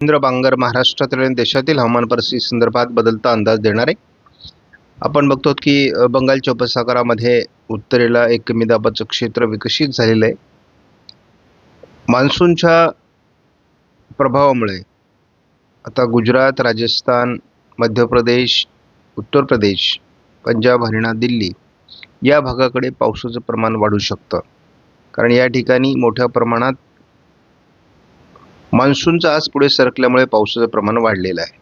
रवींद्र बांगर महाराष्ट्रातील आणि देशातील हवामान परिस्थिती संदर्भात बदलता अंदाज देणारे. आपण बघतो की बंगालच्या उपसागरामध्ये उत्तरेला एक कमी दाबाचं क्षेत्र विकसित झालेलं आहे. मान्सूनच्या प्रभावामुळे आता गुजरात, राजस्थान, मध्य प्रदेश, उत्तर प्रदेश, पंजाब, हरियाणा, दिल्ली या भागाकडे पावसाचं प्रमाण वाढू शकतं. कारण या ठिकाणी मोठ्या प्रमाणात मान्सूनचा आज पुढे सरकल्यामुळे पावसाचं प्रमाण वाढलेलं आहे.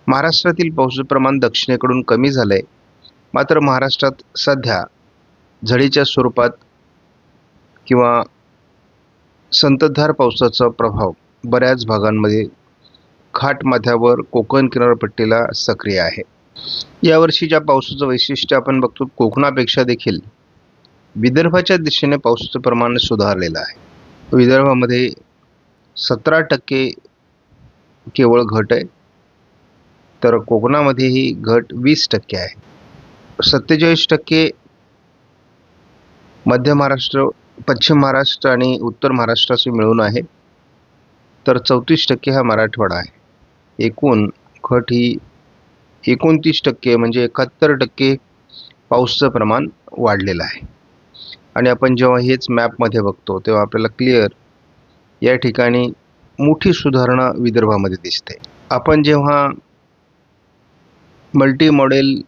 महाराष्ट्रातील पावसाचं प्रमाण दक्षिणेकडून कमी झालं आहे. मात्र महाराष्ट्रात सध्या झडीच्या स्वरूपात किंवा संततधार पावसाचा प्रभाव बऱ्याच भागांमध्ये घाटमाथ्यावर कोकण किनारपट्टीला सक्रिय आहे. यावर्षीच्या पावसाचं वैशिष्ट्य आपण बघतो, कोकणापेक्षा देखील विदर्भाच्या दिशेने पावसाचं प्रमाण सुधारलेलं आहे. विदर्भामध्ये 17% केवळ घट आहे, तर कोकणामध्ये ही घट 20% आहे. 47% मध्य महाराष्ट्र, पश्चिम महाराष्ट्र आणि उत्तर महाराष्ट्राचे मिळून आहे, तर 34% हा मराठवाडा आहे. एकूण घट ही 29% म्हणजे 71% पाऊसचं प्रमाण वाढलेलं आहे. आणि आपण जेव्हा हेच मॅपमध्ये बघतो तेव्हा आपल्याला क्लिअर या ठिकाणी मोठी सुधारणा विदर्भामध्ये दिसते. आपण जेव्हा मल्टी मॉडेल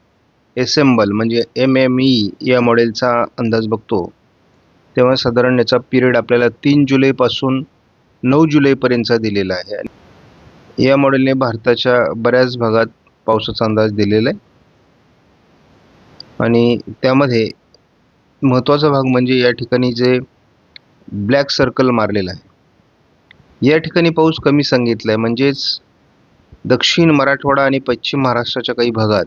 एसेंबल म्हणजे MME या मॉडेलचा अंदाज बघतो तेव्हा साधारण याचा पिरियड आपल्याला 3 जुलैपासून 9 जुलैपर्यंतचा दिलेला आहे. या मॉडेलने भारताच्या बऱ्याच भागात पावसाचा अंदाज दिलेला आहे. आणि त्यामध्ये महत्त्वाचा भाग म्हणजे या ठिकाणी जे ब्लॅक सर्कल मारलेला आहे, या ठिकाणी पाऊस कमी सांगितला आहे. म्हणजेच दक्षिण मराठवाडा आणि पश्चिम महाराष्ट्राच्या काही भागात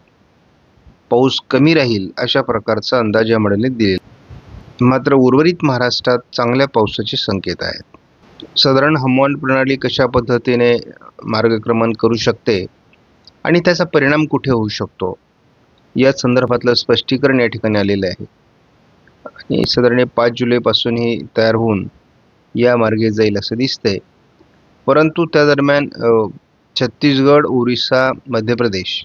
पाऊस कमी राहील अशा प्रकारचा अंदाज या मॉडेलने दिलेला. मात्र उर्वरित महाराष्ट्रात चांगल्या पावसाचे संकेत आहेत. साधारण हवामान प्रणाली कशा पद्धतीने मार्गक्रमण करू शकते आणि त्याचा परिणाम कुठे होऊ शकतो या संदर्भातलं स्पष्टीकरण या ठिकाणी आलेलं आहे. आणि साधारण 5 जुलैपासून ही तयार होऊन या मार्गे जाईल असं दिसतंय. परंतु त्या दरम्यान छत्तीसगड, ओरिसा, मध्य प्रदेश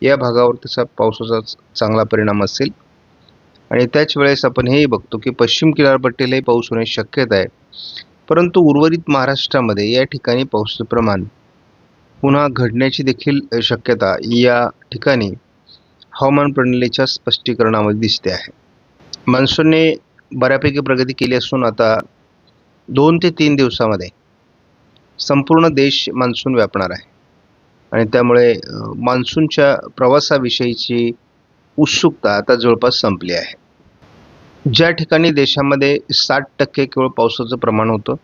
या भागावर त्याचा पावसाचा चांगला परिणाम असेल. आणि त्याच वेळेस आपण हेही बघतो की पश्चिम किनारपट्टीलाही पाऊस होण्याची शक्यता आहे. परंतु उर्वरित महाराष्ट्रामध्ये या ठिकाणी पावसाचं प्रमाण पुन्हा घडण्याची देखील शक्यता या ठिकाणी हवामान प्रणालीच्या स्पष्टीकरणामध्ये दिसते आहे. मान्सूनने बऱ्यापैकी प्रगती केली असून आता 2 ते 3 दिवसामध्ये संपूर्ण देश मान्सून व्यापणार आहे. आणि त्यामुळे मान्सूनच्या प्रवासाविषयीची उत्सुकता आता जवळपास संपली आहे. ज्या ठिकाणी देशामध्ये 60% केवळ पावसाचं प्रमाण होतं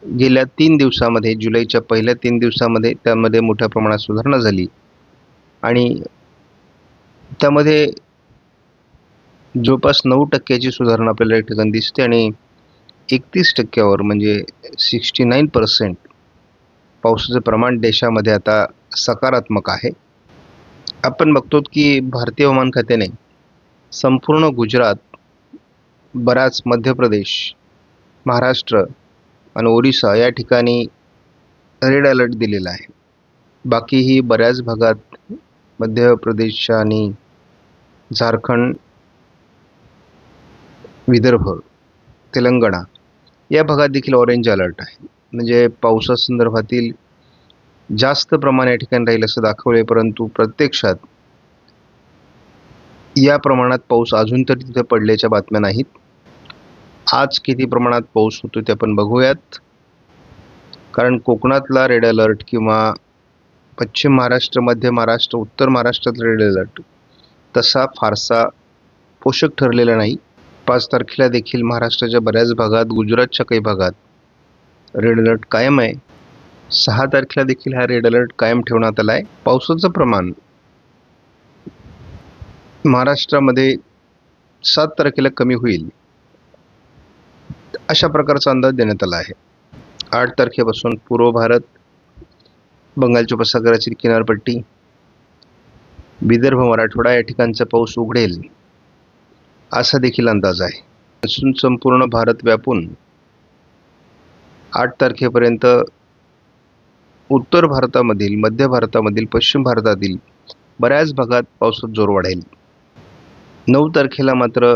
गेल्या 3 दिवसामध्ये, जुलैच्या पहिल्या 3 दिवसामध्ये त्यामध्ये मोठ्या प्रमाणात सुधारणा झाली. आणि त्यामध्ये जवळपास 9% सुधारणा आपल्याला या ठिकाणी दिसते. आणि 31% म्हणजे 69% पावसाचं प्रमाण देशामध्ये आता सकारात्मक आहे. आपण बघतो की भारतीय हवामान खात्याने संपूर्ण गुजरात, बराच मध्य प्रदेश, महाराष्ट्र आणि ओरिसा या ठिकाणी रेड अलर्ट दिलेला आहे. बाकीही बऱ्याच भागात मध्य प्रदेश आणि झारखंड, विदर्भ, तेलंगणा या भागात देखील ऑरेंज अलर्ट आहे. म्हणजे पावसासंदर्भातील जास्त प्रमाण या ठिकाणी राहील असं दाखवले, परंतु प्रत्यक्षात या प्रमाणात पाऊस अजून तरी तिथे पडल्याच्या बातम्या नाहीत. आज किती प्रमाणात पाऊस होतो ते आपण बघूयात. कारण कोकणातला रेड अलर्ट किंवा पश्चिम महाराष्ट्र, मध्य महाराष्ट्र, उत्तर महाराष्ट्रातला रेड अलर्ट तसा फारसा पोषक ठरलेला नाही. 5 तारखेला देखील महाराष्ट्राच्या बऱ्याच भागात, गुजरातच्या काही भागात रेड अलर्ट कायम आहे. 6 तारखेला देखील हा रेड अलर्ट कायम ठेवण्यात आला आहे. पावसाचं प्रमाण महाराष्ट्रामध्ये 7 तारखेला कमी होईल अशा प्रकारचा अंदाज देण्यात आला आहे. 8 तारखेपासून पूर्व भारत, बंगालच्या उपसागराची किनारपट्टी, विदर्भ, मराठवाडा या ठिकाणचा पाऊस उघडेल असा देखील अंदाज आहे. असून संपूर्ण भारत व्यापून 8 तारखेपर्यंत उत्तर भारतामधील, मध्य भारतामधील, पश्चिम भारतातील बऱ्याच भागात पावसाचा जोर वाढेल. 9 तारखेला मात्र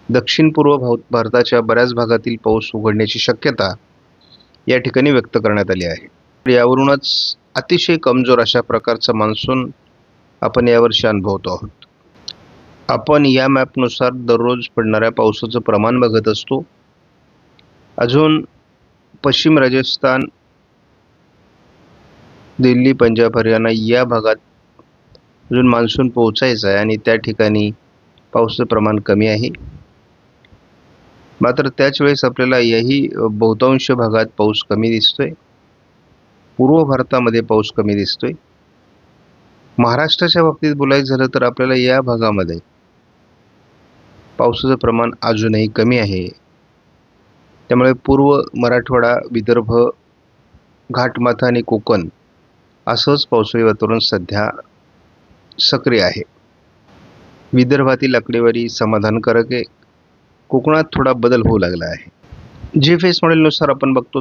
दक्षिण पूर्व भारताच्या बऱ्याच भागातील पाऊस उघडण्याची शक्यता या ठिकाणी व्यक्त करण्यात आली आहे. यावरूनच अतिशय कमजोर अशा प्रकारचा मान्सून आपण यावर्षी अनुभवतो आहोत. आपण या मॅपनुसार दररोज पडणाऱ्या पावसाचं प्रमाण बघत असतो. अजून पश्चिम राजस्थान, दिल्ली, पंजाब, हरियाणा या भागात अजून मान्सून पोहोचायचा आहे आणि त्या ठिकाणी पावसाचं प्रमाण कमी आहे. मात्र त्याच वेळेस आपल्याला याही बहुतांश भागात पाऊस कमी दिसतोय. पूर्व भारतामध्ये पाऊस कमी दिसतोय. महाराष्ट्राच्या बाबतीत बोलायचं झालं तर आपल्याला या भागामध्ये पावसाचं प्रमाण अजूनही कमी आहे. त्यामुळे पूर्व मराठवाडा, विदर्भ, घाटमाथा आणि कोकण असंच पावसाळी वातावरण सध्या सक्रिय आहे. विदर्भातील आकडेवारी समाधानकारक आहे. कोकणात थोडा बदल होऊ लागला आहे. GFS मॉडेलनुसार आपण बघतो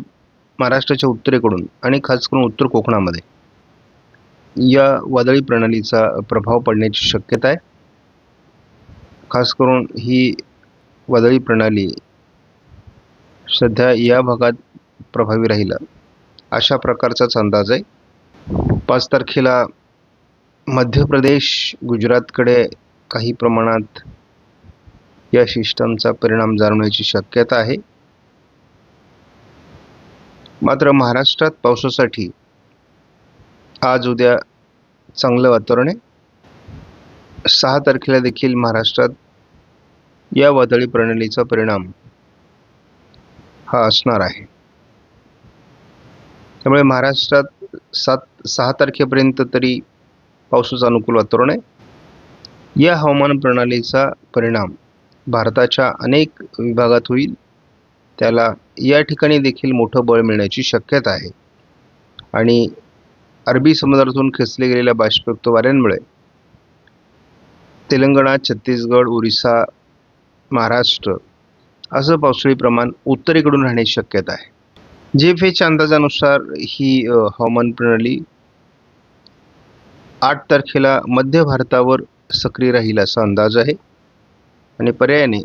महाराष्ट्राच्या उत्तरेकडून आणि खास करून उत्तर कोकणामध्ये या वादळी प्रणालीचा प्रभाव पडण्याची शक्यता आहे. खास करून ही वादळी प्रणाली सध्या या भागात प्रभावी राहील अशा प्रकारचाच अंदाज आहे. 5 तारखेला मध्य प्रदेश, गुजरातकडे काही प्रमाणात या सिस्टमचा परिणाम जाणवण्याची शक्यता आहे. मात्र महाराष्ट्रात पावसासाठी आज उद्या चांगलं वातावरण आहे. 6 तारखेला देखील महाराष्ट्रात या वादळी प्रणालीचा परिणाम हा असणार आहे. त्यामुळे महाराष्ट्रात 6 तारखेपर्यंत तरी पावसाचं अनुकूल वातावरण आहे. या हवामान प्रणालीचा परिणाम भारताच्या अनेक विभागात होईल. त्याला या ठिकाणी देखील मोठं बळ मिळण्याची शक्यता आहे आणि अरबी समुद्रातून खेचले गेलेल्या बाष्पयुक्त वाऱ्यांमुळे तेलंगणा, छत्तीसगड, ओरिसा, महाराष्ट्र असं पावसाळी प्रमाण उत्तरेकडून राहण्याची शक्यता आहे. GFSच्या अंदाजानुसार ही हवामान प्रणाली 8 तारखेला मध्य भारतावर सक्रिय राहील असा अंदाज आहे आणि पर्यायाने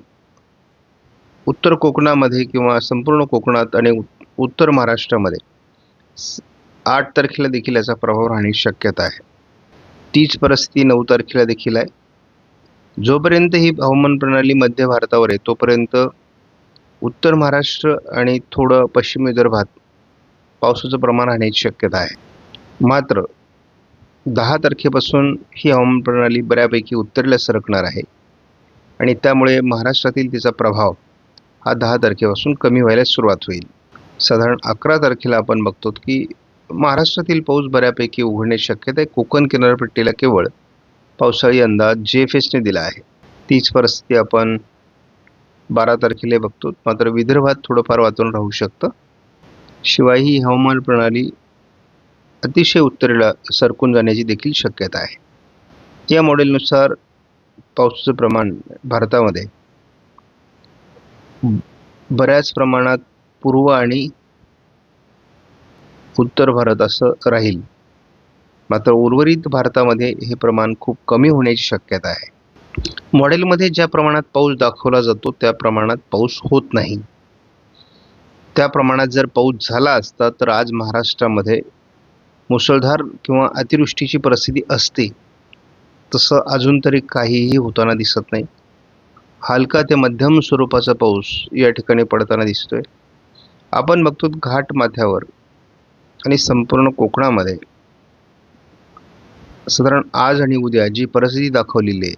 उत्तर कोकणामध्ये किंवा संपूर्ण कोकणात आणि उत्तर महाराष्ट्रामध्ये 8 तारखेला देखील याचा प्रभाव राहण्याची शक्यता आहे. तीच परिस्थिती 9 तारखेला देखील आहे. जोपर्यंत ही हवामान प्रणाली मध्य भारतावर आहे तोपर्यंत उत्तर महाराष्ट्र आणि थोडं पश्चिम विदर्भात पावसाचं प्रमाण राहण्याची शक्यता आहे. मात्र 10 तारखेपासून ही हवामान प्रणाली बऱ्यापैकी उत्तरेला सरकणार आहे आणि त्यामुळे महाराष्ट्रातील तिचा प्रभाव हा 10 तारखेपासून कमी व्हायला सुरुवात होईल. साधारण 11 तारखेला आपण बघतो की महाराष्ट्रातील पाऊस बऱ्यापैकी उघडण्याची शक्यता आहे. कोकण किनारपट्टीला केवळ पावसाळी अंदाज GFSने दिला आहे. तीच परिस्थिती आपण 12 तारखेला बघतो. मात्र विदर्भात थोडंफार वातावरण राहू शकतं. शिवाय ही हवामान प्रणाली अतिशय उत्तरेला सरकून जाण्याची देखील शक्यता आहे. या मॉडेलनुसार पावसाचं प्रमाण भारतामध्ये बऱ्याच प्रमाणात पूर्व आणि उत्तर भारत असं राहील. मात्र उर्वरित भारतामध्ये हे प्रमाण खूप कमी होण्याची शक्यता आहे. मॉडेलमध्ये ज्या प्रमाणात पाऊस दाखवला जातो त्या प्रमाणात पाऊस होत नाही. त्या प्रमाणात जर पाऊस झाला असता तर आज महाराष्ट्रामध्ये मुसळधार किंवा अतिवृष्टीची परिस्थिती असते. तसं अजून तरी काहीही होताना दिसत नाही. हलका ते मध्यम स्वरूपाचा पाऊस या ठिकाणी पडताना दिसतोय. आपण बघतो घाट माथ्यावर आणि संपूर्ण कोकणामध्ये साधारण आज आणि उद्या जी परिस्थिती दाखवलेली आहे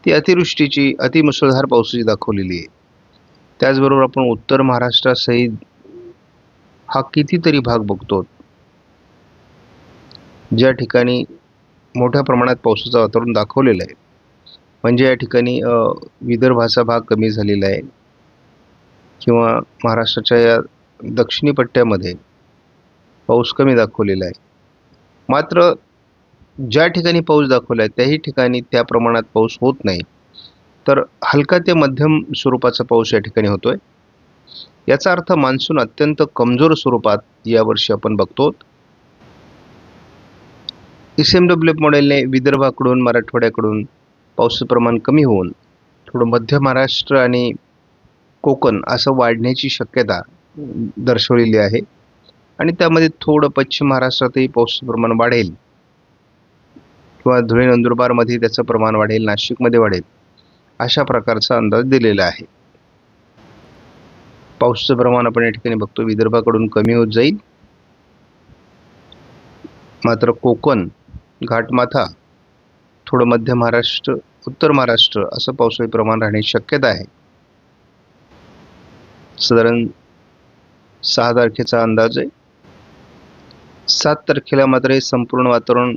ती अतिवृष्टीची, अतिमुसळधार पावसाची दाखवलेली आहे. त्याचबरोबर आपण उत्तर महाराष्ट्रासहित हा कितीतरी भाग बघतो ज्या ठिकाणी मोठ्या प्रमाणात पावसाचं वातावरण दाखवलेलं आहे. म्हणजे या ठिकाणी विदर्भाचा भाग कमी झालेला आहे किंवा महाराष्ट्राच्या या दक्षिणी पट्ट्यामध्ये पाऊस कमी दाखवलेला आहे. मात्र ज्या ठिकाणी पाऊस दाखवला आहे त्याही ठिकाणी त्या प्रमाणात पाऊस होत नाही, तर हलका ते मध्यम स्वरूपाचा पाऊस या ठिकाणी होतोय. याचा अर्थ मान्सून अत्यंत कमजोर स्वरूपात यावर्षी आपण बघतो. ICMW मॉडेलने विदर्भाकडून मराठवाड्याकडून पावसाचं प्रमाण कमी होऊन थोडं मध्य महाराष्ट्र आणि कोकण असं वाढण्याची शक्यता दर्शवलेली आहे आणि त्यामध्ये थोडं पश्चिम महाराष्ट्रातही पावसाचं प्रमाण वाढेल किंवा धुळे नंदुरबारमध्ये त्याचं प्रमाण वाढेल, नाशिकमध्ये वाढेल अशा प्रकारचा अंदाज दिलेला आहे. पावसाचं प्रमाण आपण या ठिकाणी बघतो विदर्भाकडून कमी होत जाईल, मात्र कोकण, घाटमाथा, थोडं मध्य महाराष्ट्र, उत्तर महाराष्ट्र असं पावसाचं प्रमाण राहण्याची शक्यता आहे. साधारण 6 तारखेचा अंदाज आहे. 7 तारखेला मात्र हे संपूर्ण वातावरण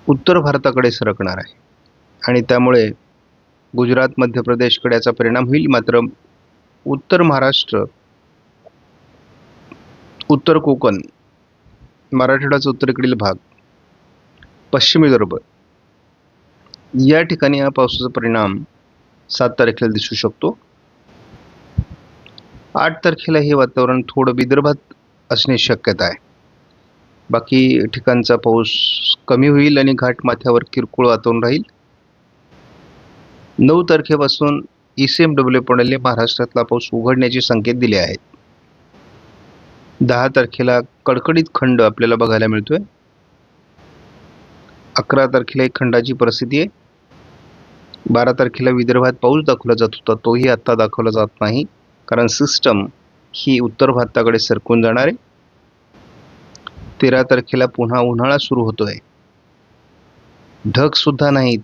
उत्तर भारताकडे सरकणार आहे आणि त्यामुळे गुजरात, मध्य प्रदेशकडे याचा परिणाम होईल. मात्र उत्तर महाराष्ट्र, उत्तर कोकण, मराठवाड्याचा उत्तरेकडील भाग, पश्चिम विदर्भ या ठिकाणी या पावसाचा परिणाम 7 तारखेला दिसू शकतो. 8 तारखेला हे वातावरण थोडं विदर्भात असण्याची शक्यता आहे. बाकी ठिकाणचा पाऊस कमी होईल आणि घाटमाथ्यावर किरकोळ वातावरण राहील. 9 तारखेपासून ICMW मॉडेलने महाराष्ट्रातला पाऊस उघडण्याचे संकेत दिले आहेत. 10 तारखेला कडकडीत खंड आपल्याला बघायला मिळतोय. 11 तारखेला एक खंडाची परिस्थिती आहे. 12 तारखेला विदर्भात पाऊस दाखवला जात होता, तोही आता दाखवला जात नाही, कारण सिस्टम ही उत्तर भारताकडे सरकून जाणार आहे. 13 तारखेला पुन्हा उन्हाळा सुरू होतोय, ढग सुद्धा नाहीत.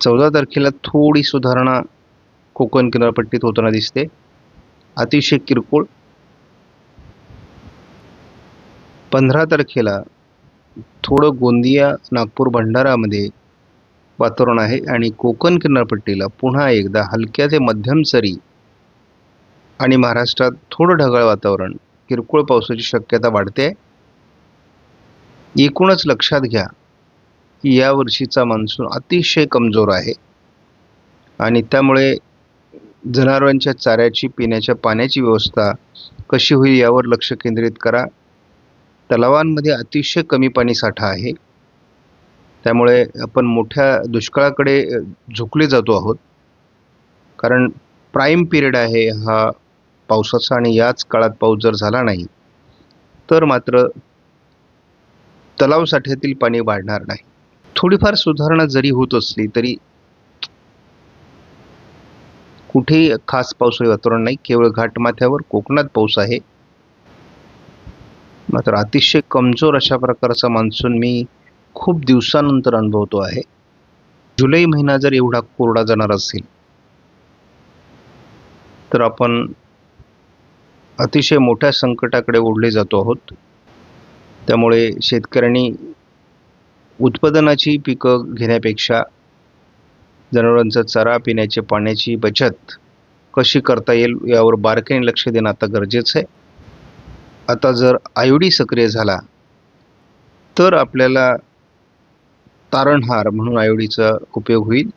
14 तारखेला थोडी सुधारणा कोकण किनारपट्टीत होताना दिसते, अतिशय किरकोळ. 15 तारखेला थोडं गोंदिया, नागपूर, भंडारामध्ये वातावरण आहे आणि कोकण किनारपट्टीला पुन्हा एकदा हलक्या ते मध्यम सरी आणि महाराष्ट्रात थोडं ढगाळ वातावरण, किरकोळ पावसाची शक्यता वाढते. एकूणच लक्षात घ्या की या वर्षीचा मान्सून अतिशय कमजोर आहे आणि त्यामुळे जनावरांच्या चाऱ्याची, पिण्याच्या पाण्याची व्यवस्था कशी होईल यावर लक्ष केंद्रित करा. तलावांमध्ये अतिशय कमी पाणी साठा आहे, त्यामुळे आपण मोठ्या दुष्काळाकडे झुकले जातो आहोत. कारण प्राईम पिरियड आहे हा पावसाचा आणि याच काळात पाऊस जर झाला नाही तर मात्र तलाव साठ्यातील पाणी वाढणार नाही. थोडीफार सुधारणा जरी होत असली तरी कुठेही खास पावसाळी वातावरण नाही, केवळ घाटमाथ्यावर कोकणात पाऊस आहे. मात्र अतिशय कमजोर अशा प्रकारचा मान्सून मी खूप दिवसानंतर अनुभवतो आहे. जुलै महिना जर एवढा कोरडा जाणार असेल तर आपण अतिशय मोठ्या संकटाकडे ओढले जातो आहोत. त्यामुळे शेतकऱ्यांनी उत्पादनाची पिकं घेण्यापेक्षा जनावरांचा चारा, पिण्याच्या पाण्याची बचत कशी करता येईल यावर बारकाईने लक्ष देणं आता गरजेचं आहे. आता जर आयोडी सक्रिय झाला तर आपल्याला तारणहार म्हणून आयोडीचा उपयोग होईल.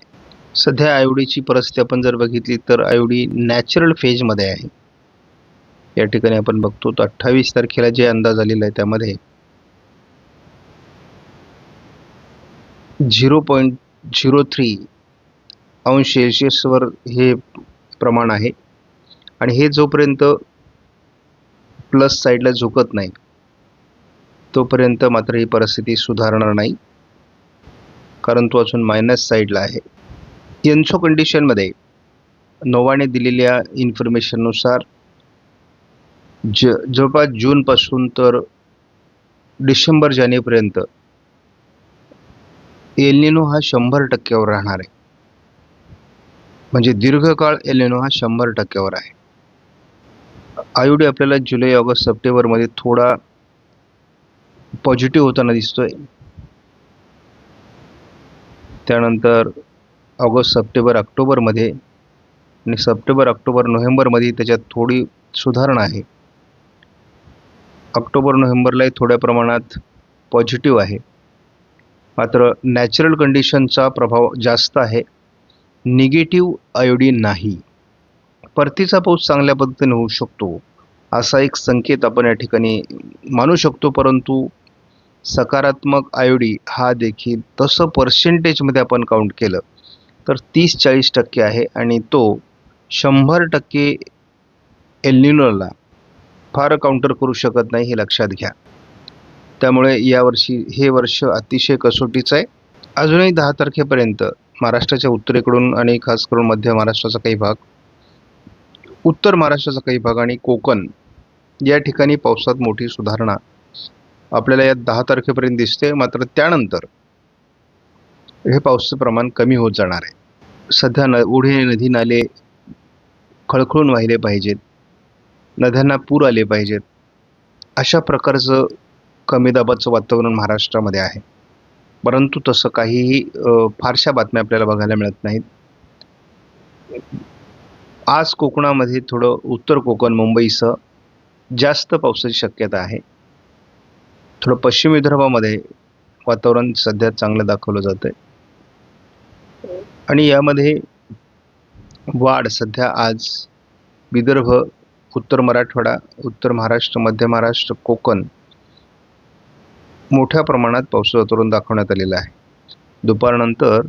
सध्या आयोडीची परिस्थिती आपण जर बघितली तर आयोडी नॅचरल फेजमध्ये आहे. या ठिकाणी आपण बघतो तर 28 तारखेला जे अंदाज आलेला आहे त्यामध्ये 0.03 अंश सेल्सिअसवर हे प्रमाण आहे आणि हे जोपर्यंत प्लस साईडला झुकत नाही तोपर्यंत मात्र ही परिस्थिती सुधारणार नाही, कारण तो अजून मायनस साईडला आहे. एन्सो कंडिशनमध्ये नोवाने दिलेल्या इन्फॉर्मेशननुसार जवळपास जूनपासून तर डिसेंबर जानेपर्यंत एल निनो हा 100% राहणार आहे. म्हणजे दीर्घकाळ एल निनो हा 100% आहे. आयोडी आपल्याला जुलै, ऑगस्ट, सप्टेंबरमध्ये थोडा पॉझिटिव्ह होताना दिसतोय. त्यानंतर ऑगस्ट, सप्टेंबर, ऑक्टोबरमध्ये आणि सप्टेंबर, ऑक्टोबर, नोव्हेंबरमध्ये त्याच्यात थोडी सुधारणा आहे. ऑक्टोबर, नोव्हेंबरलाही थोड्या प्रमाणात पॉझिटिव्ह आहे. मात्र नॅचरल कंडिशनचा प्रभाव जास्त आहे निगेटिव्ह आयोडीन नाही. परतीचा पाऊस चांगल्या पद्धतीने होऊ शकतो असा एक संकेत आपण या ठिकाणी मानू शकतो, परंतु सकारात्मक आयोडी हा देखील तसं पर्सेंटेजमध्ये आपण काउंट केलं तर 30-40% आहे आणि तो 100% एल फार काउंटर करू शकत नाही, हे लक्षात घ्या. त्यामुळे यावर्षी हे वर्ष अतिशय कसोटीचं आहे. अजूनही 10 तारखेपर्यंत महाराष्ट्राच्या उत्तरेकडून आणि खास करून मध्य महाराष्ट्राचा काही भाग, उत्तर महाराष्ट्राचा काही भाग आणि कोकण या ठिकाणी पावसात मोठी सुधारणा आपल्याला या 10 तारखेपर्यंत दिसते. मात्र त्यानंतर हे पावसाचं प्रमाण कमी होत जाणार आहे. सध्या ओढे नदी नाले खळखळून वाहिले पाहिजेत, नद्यांना पूर आले पाहिजेत, अशा प्रकारचं कमी दाबाचं वातावरण महाराष्ट्रामध्ये आहे. परंतु तसं काहीही फारशा बातम्या आपल्याला बघायला मिळत नाहीत. आज कोकणामध्ये थोडं उत्तर कोकण मुंबईसह जास्त पावसाची शक्यता आहे. थोडं पश्चिम विदर्भामध्ये वातावरण सध्या चांगलं दाखवलं जातं आहे आणि यामध्ये वाढ सध्या आज विदर्भ, उत्तर मराठवाडा, उत्तर महाराष्ट्र, मध्य महाराष्ट्र, कोकण मोठ्या प्रमाणात पावसाचं वातावरण दाखवण्यात आलेलं आहे. दुपारनंतर